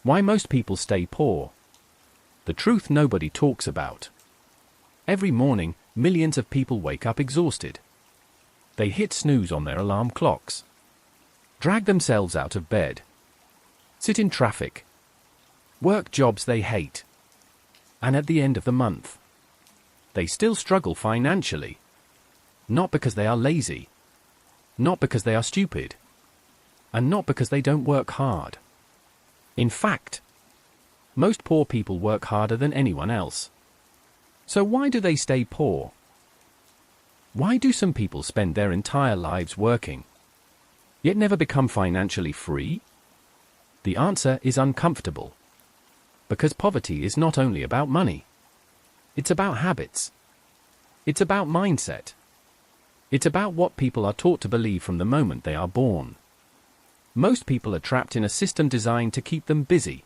Why most people stay poor. The truth nobody talks about. Every morning, millions of people wake up exhausted. They hit snooze on their alarm clocks, drag themselves out of bed, sit in traffic, work jobs they hate, and at the end of the month, they still struggle financially. Not because they are lazy, not because they are stupid, and not because they don't work hard. In fact, most poor people work harder than anyone else. So why do they stay poor? Why do some people spend their entire lives working, yet never become financially free? The answer is uncomfortable. Because poverty is not only about money. It's about habits. It's about mindset. It's about what people are taught to believe from the moment they are born. Most people are trapped in a system designed to keep them busy,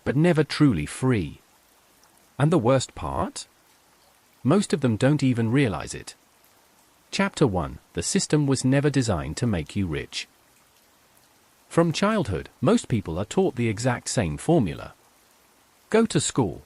but never truly free. And the worst part? Most of them don't even realize it. Chapter 1: The system was never designed to make you rich. From childhood, most people are taught the exact same formula. Go to school.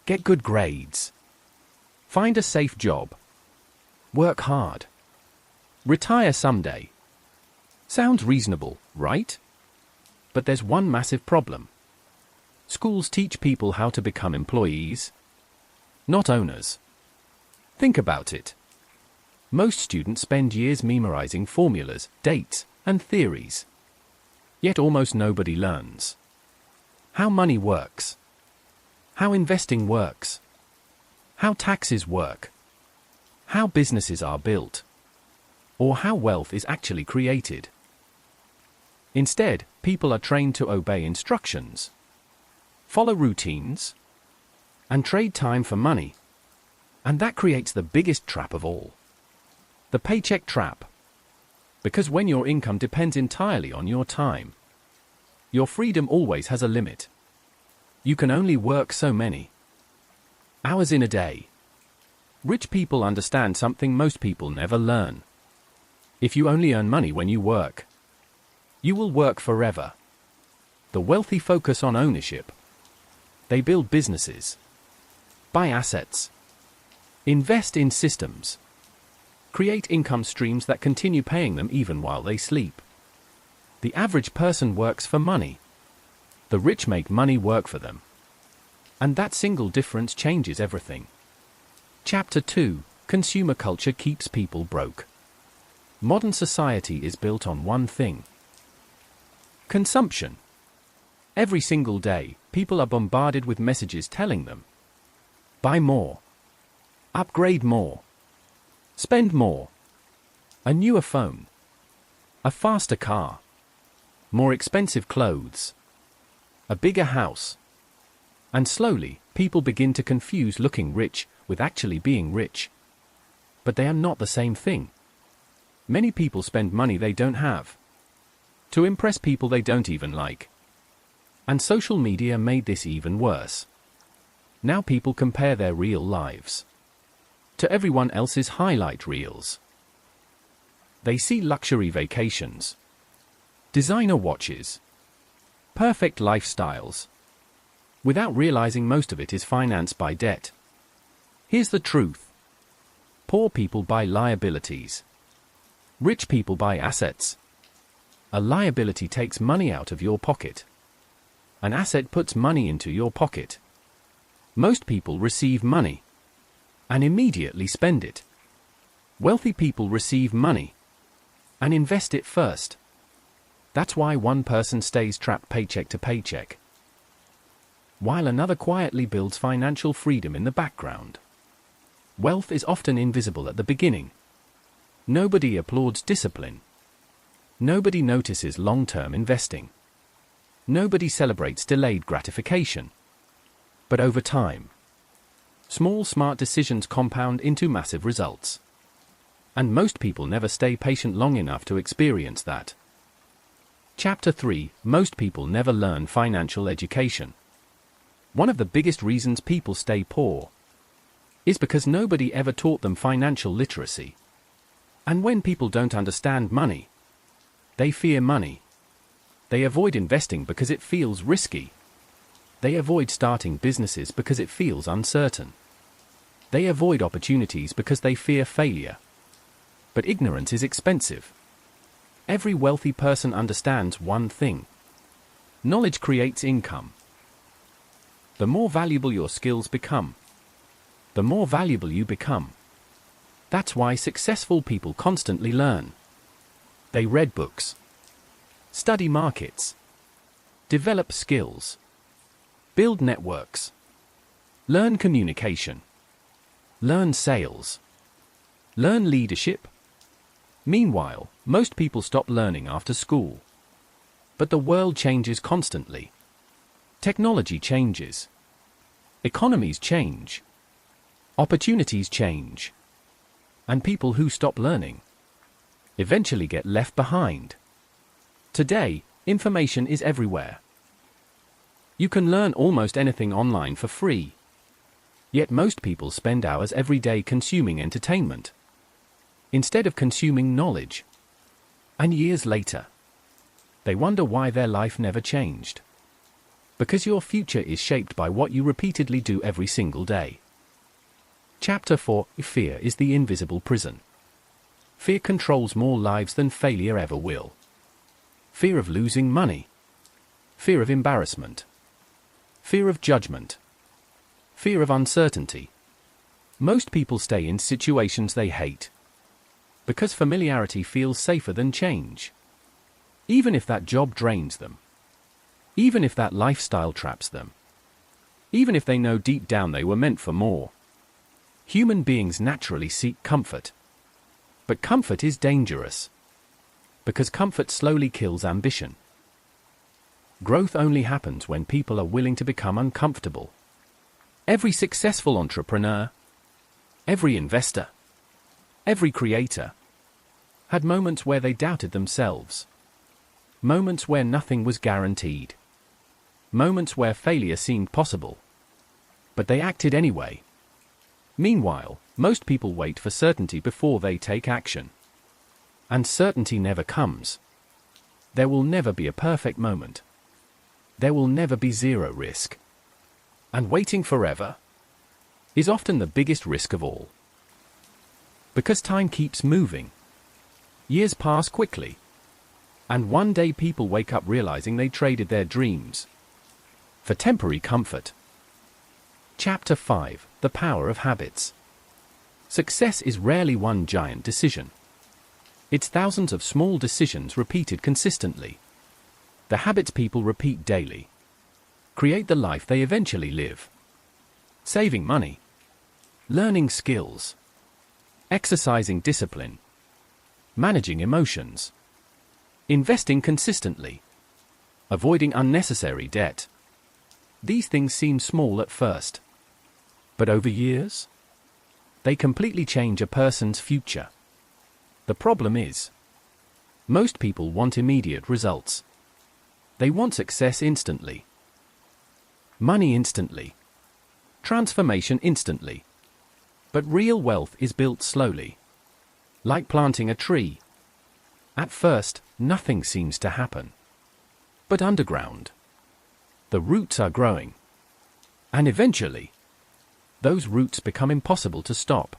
Get good grades. Find a safe job. Work hard. Retire someday. Sounds reasonable, right? But there's one massive problem. Schools teach people how to become employees, not owners. Think about it. Most students spend years memorizing formulas, dates, and theories. Yet almost nobody learns how money works, how investing works, how taxes work, how businesses are built, or how wealth is actually created. Instead, people are trained to obey instructions, follow routines, and trade time for money. And that creates the biggest trap of all. The paycheck trap. Because when your income depends entirely on your time, your freedom always has a limit. You can only work so many hours in a day. Rich people understand something most people never learn. If you only earn money when you work, you will work forever. The wealthy focus on ownership. They build businesses, buy assets, invest in systems, create income streams that continue paying them even while they sleep. The average person works for money. The rich make money work for them. And that single difference changes everything. Chapter 2: Consumer culture keeps people broke. Modern society is built on one thing: consumption. Every single day, people are bombarded with messages telling them, buy more, upgrade more, spend more, a newer phone, a faster car, more expensive clothes, a bigger house. And slowly, people begin to confuse looking rich with actually being rich. But they are not the same thing. Many people spend money they don't have to impress people they don't even like. And social media made this even worse. Now people compare their real lives to everyone else's highlight reels. They see luxury vacations, designer watches, perfect lifestyles, without realizing most of it is financed by debt. Here's the truth. Poor people buy liabilities. Rich people buy assets. A liability takes money out of your pocket. An asset puts money into your pocket. Most people receive money and immediately spend it. Wealthy people receive money and invest it first. That's why one person stays trapped paycheck to paycheck, while another quietly builds financial freedom in the background. Wealth is often invisible at the beginning. Nobody applauds discipline. Nobody notices long-term investing. Nobody celebrates delayed gratification. But over time, small smart decisions compound into massive results. And most people never stay patient long enough to experience that. Chapter 3: Most people never learn financial education. One of the biggest reasons people stay poor is because nobody ever taught them financial literacy. And when people don't understand money, they fear money. They avoid investing because it feels risky. They avoid starting businesses because it feels uncertain. They avoid opportunities because they fear failure. But ignorance is expensive. Every wealthy person understands one thing. Knowledge creates income. The more valuable your skills become, the more valuable you become. That's why successful people constantly learn. They read books, study markets, develop skills, build networks, learn communication, learn sales, learn leadership. Meanwhile, most people stop learning after school. But the world changes constantly. Technology changes. Economies change. Opportunities change. And people who stop learning eventually get left behind. Today, information is everywhere. You can learn almost anything online for free. Yet most people spend hours every day consuming entertainment, instead of consuming knowledge. And years later, they wonder why their life never changed. Because your future is shaped by what you repeatedly do every single day. Chapter 4: Fear is the invisible prison. Fear controls more lives than failure ever will. Fear of losing money. Fear of embarrassment. Fear of judgment. Fear of uncertainty. Most people stay in situations they hate, because familiarity feels safer than change. Even if that job drains them. Even if that lifestyle traps them. Even if they know deep down they were meant for more. Human beings naturally seek comfort. But comfort is dangerous, because comfort slowly kills ambition. Growth only happens when people are willing to become uncomfortable. Every successful entrepreneur, every investor, every creator had moments where they doubted themselves. Moments where nothing was guaranteed. Moments where failure seemed possible. But they acted anyway. Meanwhile, most people wait for certainty before they take action. And certainty never comes. There will never be a perfect moment. There will never be zero risk. And waiting forever is often the biggest risk of all. Because time keeps moving. Years pass quickly. And one day people wake up realizing they traded their dreams for temporary comfort. Chapter 5: The Power of Habits. Success is rarely one giant decision. It's thousands of small decisions repeated consistently. The habits people repeat daily create the life they eventually live. Saving money, learning skills, exercising discipline, managing emotions, investing consistently, avoiding unnecessary debt. These things seem small at first. But over years, they completely change a person's future. The problem is, most people want immediate results. They want success instantly. Money instantly. Transformation instantly. But real wealth is built slowly. Like planting a tree. At first, nothing seems to happen. But underground, the roots are growing. And eventually, those roots become impossible to stop.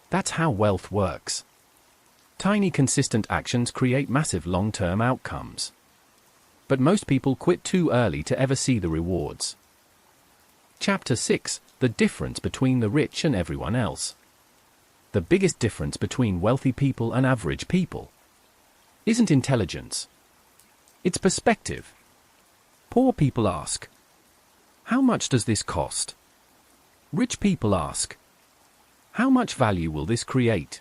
That's how wealth works. Tiny consistent actions create massive long-term outcomes. But most people quit too early to ever see the rewards. Chapter 6: The Difference Between the Rich and Everyone Else. The biggest difference between wealthy people and average people isn't intelligence. It's perspective. Poor people ask, how much does this cost? Rich people ask, how much value will this create?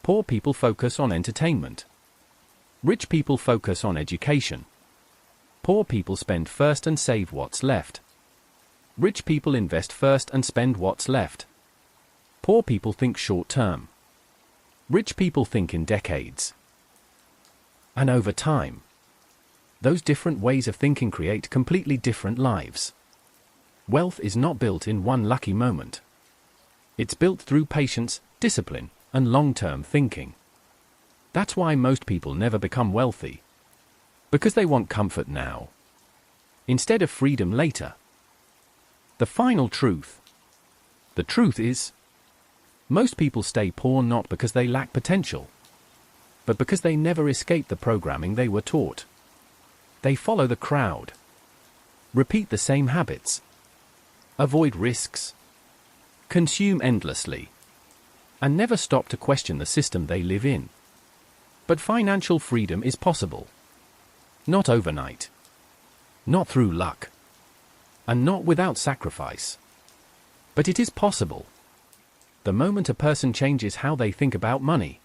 Poor people focus on entertainment. Rich people focus on education. Poor people spend first and save what's left. Rich people invest first and spend what's left. Poor people think short-term. Rich people think in decades. And over time, those different ways of thinking create completely different lives. Wealth is not built in one lucky moment. It's built through patience, discipline, and long-term thinking. That's why most people never become wealthy. Because they want comfort now, instead of freedom later. The final truth. The truth is, most people stay poor not because they lack potential, but because they never escape the programming they were taught. They follow the crowd, repeat the same habits, avoid risks, consume endlessly, and never stop to question the system they live in. But financial freedom is possible. Not overnight, not through luck, and not without sacrifice. But it is possible. The moment a person changes how they think about money,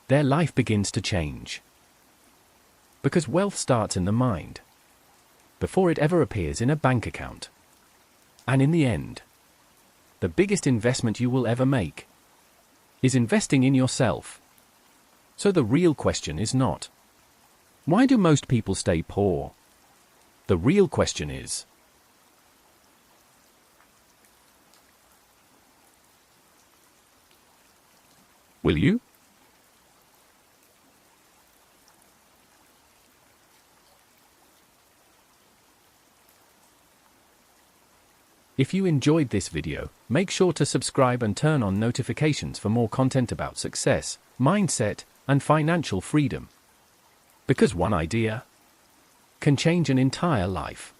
their life begins to change. Because wealth starts in the mind, before it ever appears in a bank account. And in the end, the biggest investment you will ever make is investing in yourself. So the real question is not, why do most people stay poor? The real question is, will you? If you enjoyed this video, make sure to subscribe and turn on notifications for more content about success, mindset, and financial freedom. Because one idea can change an entire life.